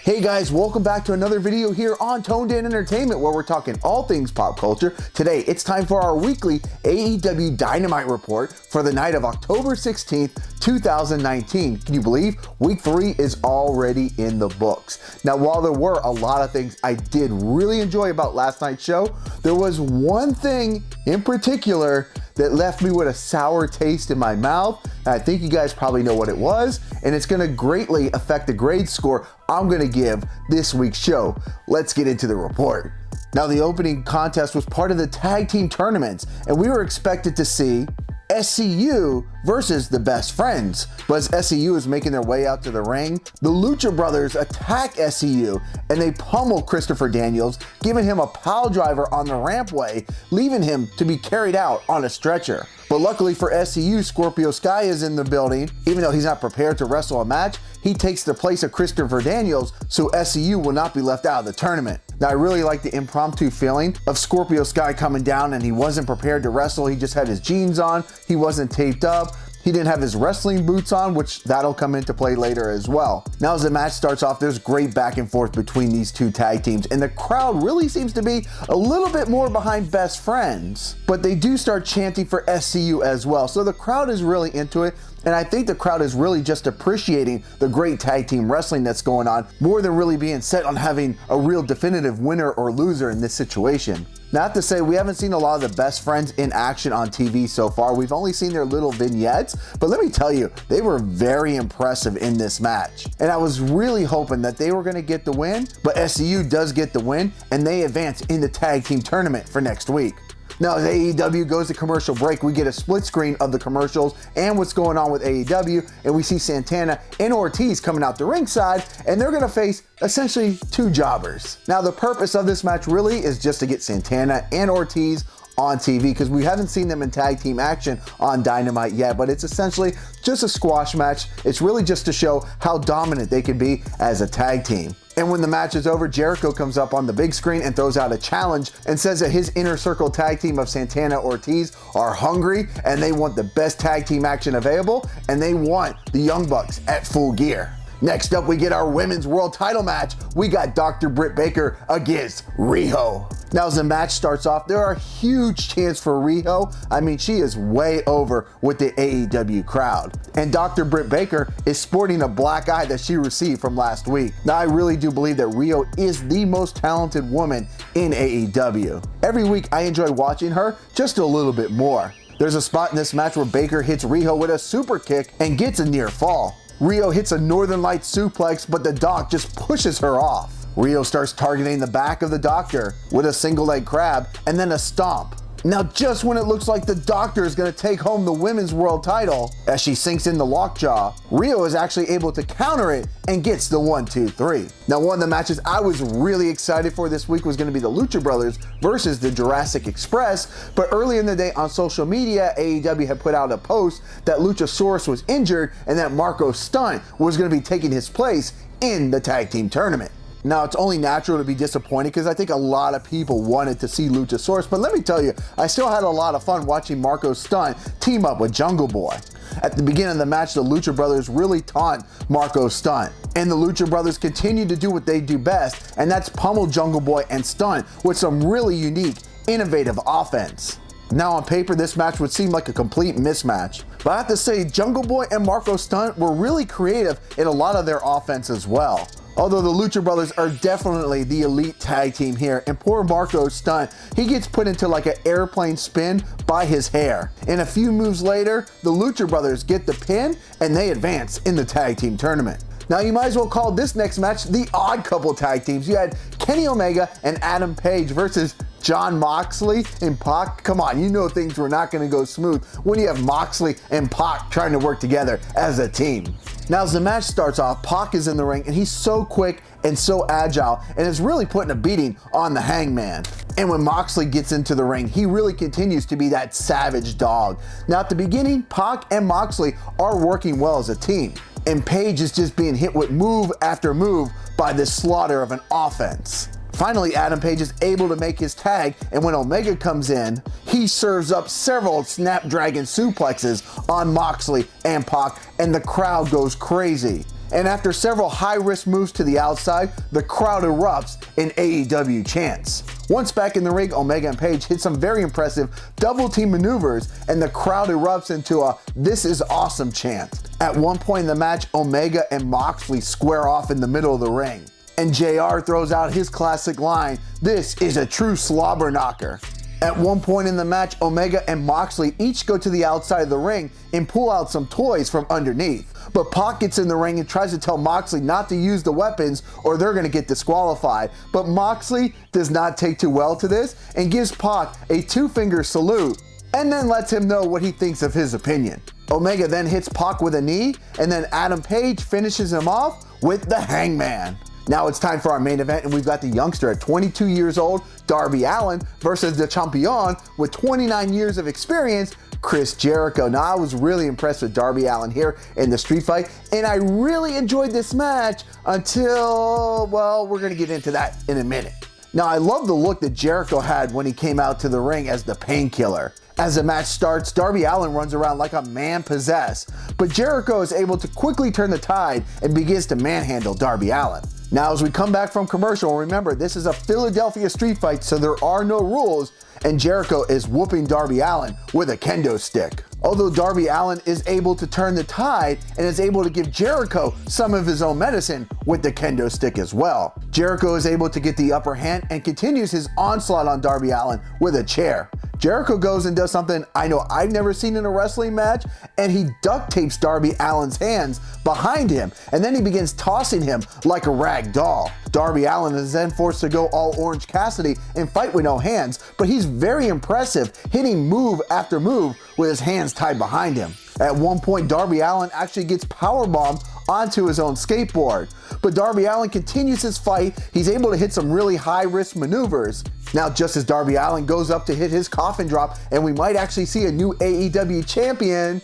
Hey guys, welcome back to another video here on Toned In Entertainment where we're talking all things pop culture. Today, it's time for our weekly AEW Dynamite report for the night of October 16th, 2019. Can you believe week 3 is already in the books? Now, while there were a lot of things I did really enjoy about last night's show, there was one thing in particular that left me with a sour taste in my mouth. I think you guys probably know what it was, and it's gonna greatly affect the grade score I'm gonna give this week's show. Let's get into the report. Now, the opening contest was part of the tag team tournaments, and we were expected to see SCU versus the Best Friends. But as SCU is making their way out to the ring, the Lucha Brothers attack SCU and they pummel Christopher Daniels, giving him a pile driver on the rampway, leaving him to be carried out on a stretcher. But luckily for SCU, Scorpio Sky is in the building. Even though he's not prepared to wrestle a match, he takes the place of Christopher Daniels, so SCU will not be left out of the tournament. Now, I really like the impromptu feeling of Scorpio Sky coming down, and he wasn't prepared to wrestle. He just had his jeans on. He wasn't taped up. He didn't have his wrestling boots on, which that'll come into play later as well. Now, as the match starts off, there's great back and forth between these two tag teams, and the crowd really seems to be a little bit more behind Best Friends, but they do start chanting for SCU as well. So the crowd is really into it. And I think the crowd is really just appreciating the great tag team wrestling that's going on, more than really being set on having a real definitive winner or loser in this situation. Not to say we haven't seen a lot of the Best Friends in action on TV so far. We've only seen their little vignettes, but let me tell you, they were very impressive in this match. And I was really hoping that they were gonna get the win, but SCU does get the win, and they advance in the tag team tournament for next week. Now, as AEW goes to commercial break, we get a split screen of the commercials and what's going on with AEW, and we see Santana and Ortiz coming out the ringside, and they're gonna face essentially two jobbers. Now, the purpose of this match really is just to get Santana and Ortiz on TV, because we haven't seen them in tag team action on Dynamite yet, but it's essentially just a squash match. It's really just to show how dominant they can be as a tag team. And when the match is over, Jericho comes up on the big screen and throws out a challenge and says that his inner circle tag team of Santana Ortiz are hungry and they want the best tag team action available, and they want the Young Bucks at Full Gear. Next up, we get our women's world title match. We got Dr. Brit Baker against Riho. Now, as the match starts off, there are huge chants for Riho. I mean, she is way over with the AEW crowd. And Dr. Brit Baker is sporting a black eye that she received from last week. Now, I really do believe that Riho is the most talented woman in AEW. Every week, I enjoy watching her just a little bit more. There's a spot in this match where Baker hits Riho with a super kick and gets a near fall. Riho hits a Northern Lights suplex, but the doc just pushes her off. Riho starts targeting the back of the doctor with a single leg crab and then a stomp. Now, just when it looks like the doctor is going to take home the women's world title, as she sinks in the lockjaw, Riho is actually able to counter it and gets the 1-2-3. Now, one of the matches I was really excited for this week was going to be the Lucha Brothers versus the Jurassic Express, but early in the day on social media, AEW had put out a post that Luchasaurus was injured and that Marko Stunt was going to be taking his place in the tag team tournament. Now, it's only natural to be disappointed because I think a lot of people wanted to see Luchasaurus, but let me tell you, I still had a lot of fun watching Marko Stunt team up with Jungle Boy. At the beginning of the match, the Lucha Brothers really taunt Marko Stunt, and the Lucha Brothers continue to do what they do best, and that's pummel Jungle Boy and Stunt with some really unique, innovative offense. Now, on paper, this match would seem like a complete mismatch, but I have to say, Jungle Boy and Marko Stunt were really creative in a lot of their offense as well. Although the Lucha Brothers are definitely the elite tag team here, and poor Marko Stunt, he gets put into like an airplane spin by his hair. And a few moves later, the Lucha Brothers get the pin and they advance in the tag team tournament. Now, you might as well call this next match the odd couple tag teams. You had Kenny Omega and Adam Page versus Jon Moxley and Pac. Come on, you know things were not going to go smooth when you have Moxley and Pac trying to work together as a team. Now, as the match starts off, Pac is in the ring and he's so quick and so agile and is really putting a beating on the Hangman. And when Moxley gets into the ring, he really continues to be that savage dog. Now, at the beginning, Pac and Moxley are working well as a team, and Page is just being hit with move after move by this slaughter of an offense. Finally, Adam Page is able to make his tag, and when Omega comes in, he serves up several Snapdragon suplexes on Moxley and Pac, and the crowd goes crazy. and after several high-risk moves to the outside, the crowd erupts in AEW chants. Once back in the ring, Omega and Page hit some very impressive double-team maneuvers, and the crowd erupts into a "This is awesome" chant. At one point in the match, Omega and Moxley square off in the middle of the ring, and JR throws out his classic line, "This is a true slobber knocker." At one point in the match, Omega and Moxley each go to the outside of the ring and pull out some toys from underneath. But Pac gets in the ring and tries to tell Moxley not to use the weapons or they're going to get disqualified. But Moxley does not take too well to this and gives Pac a two-finger salute and then lets him know what he thinks of his opinion. Omega then hits Pac with a knee, and then Adam Page finishes him off with the Hangman. Now it's time for our main event, and we've got the youngster at 22 years old, Darby Allin, versus the champion with 29 years of experience, Chris Jericho. Now, I was really impressed with Darby Allin here in the street fight, and I really enjoyed this match until, well, we're going to get into that in a minute. Now, I love the look that Jericho had when he came out to the ring as the Painkiller. As the match starts, Darby Allin runs around like a man possessed, but Jericho is able to quickly turn the tide and begins to manhandle Darby Allin. Now, as we come back from commercial, remember, this is a Philadelphia street fight, so there are no rules, and Jericho is whooping Darby Allin with a kendo stick. Although Darby Allin is able to turn the tide and is able to give Jericho some of his own medicine with the kendo stick as well. Jericho is able to get the upper hand and continues his onslaught on Darby Allin with a chair. Jericho goes and does something I know I've never seen in a wrestling match, and he duct tapes Darby Allin's hands behind him, and then he begins tossing him like a rag doll. Darby Allin is then forced to go all Orange Cassidy and fight with no hands, but he's very impressive, hitting move after move with his hands tied behind him. At one point, Darby Allin actually gets powerbombed onto his own skateboard. But Darby Allin continues his fight. He's able to hit some really high-risk maneuvers. Now, just as Darby Allin goes up to hit his coffin drop, and we might actually see a new AEW champion,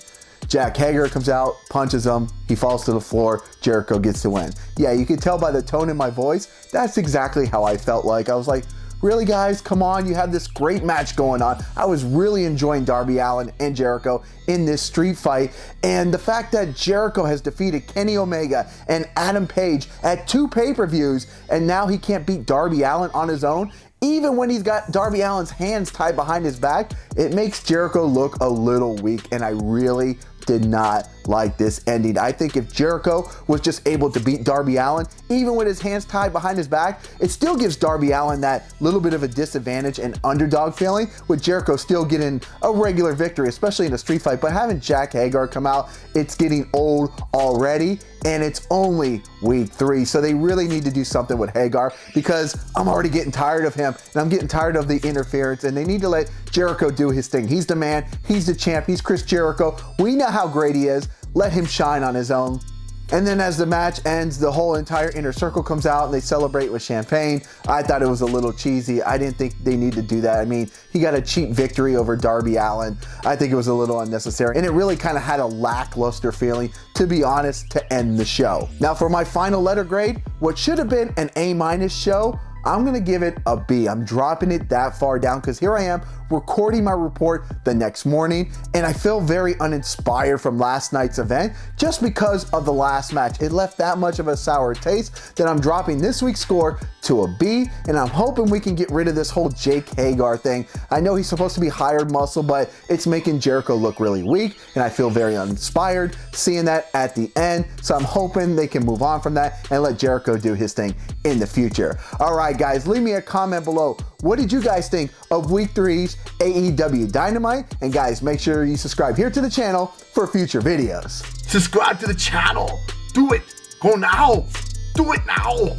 Jack Hager comes out, punches him, he falls to the floor, Jericho gets the win. Yeah, you can tell by the tone in my voice, that's exactly how I felt like. I was like, really guys, come on, you have this great match going on. I was really enjoying Darby Allin and Jericho in this street fight, and the fact that Jericho has defeated Kenny Omega and Adam Page at 2 pay-per-views, and now he can't beat Darby Allin on his own, even when he's got Darby Allin's hands tied behind his back, it makes Jericho look a little weak, and I really did not like this ending. I think if Jericho was just able to beat Darby Allin, even with his hands tied behind his back, it still gives Darby Allin that little bit of a disadvantage and underdog feeling, with Jericho still getting a regular victory, especially in a street fight. But having Jack Hager come out, it's getting old already, and it's only week 3, so they really need to do something with Hager, because I'm already getting tired of him, and I'm getting tired of the interference, and they need to let Jericho do his thing. He's the man, he's the champ, he's Chris Jericho. We know how great he is. Let him shine on his own. And then as the match ends, the whole entire inner circle comes out and they celebrate with champagne. I thought it was a little cheesy. I didn't think they need to do that. I mean, he got a cheap victory over Darby Allin. I think it was a little unnecessary, and it really kind of had a lackluster feeling, to be honest, to end the show. Now, for my final letter grade, what should have been an A- show, I'm gonna give it a B. I'm dropping it that far down because here I am recording my report the next morning, and I feel very uninspired from last night's event just because of the last match. It left that much of a sour taste that I'm dropping this week's score to a B, and I'm hoping we can get rid of this whole Jake Hager thing. I know he's supposed to be hired muscle, but it's making Jericho look really weak, and I feel very uninspired seeing that at the end, so I'm hoping they can move on from that and let Jericho do his thing in the future. All right, guys, leave me a comment below. What did you guys think of week 3's AEW Dynamite? And guys, make sure you subscribe here to the channel for future videos. Subscribe to the channel. Do it. Go now. Do it now.